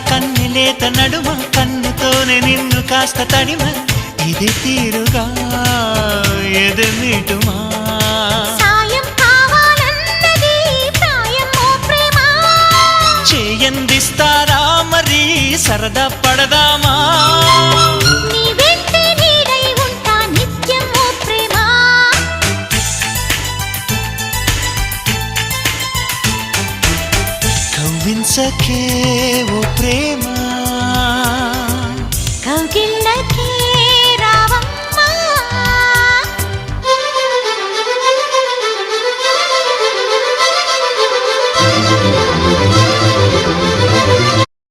కన్నెలేత నడుమ కన్నుతోనే నిన్ను కాస్త తడిమ ఇది తీరుగా ఎదమిటుమా చేయందిస్తారా మరి సరదా పడదామా కవ్వించకే ఓ ప్రేమ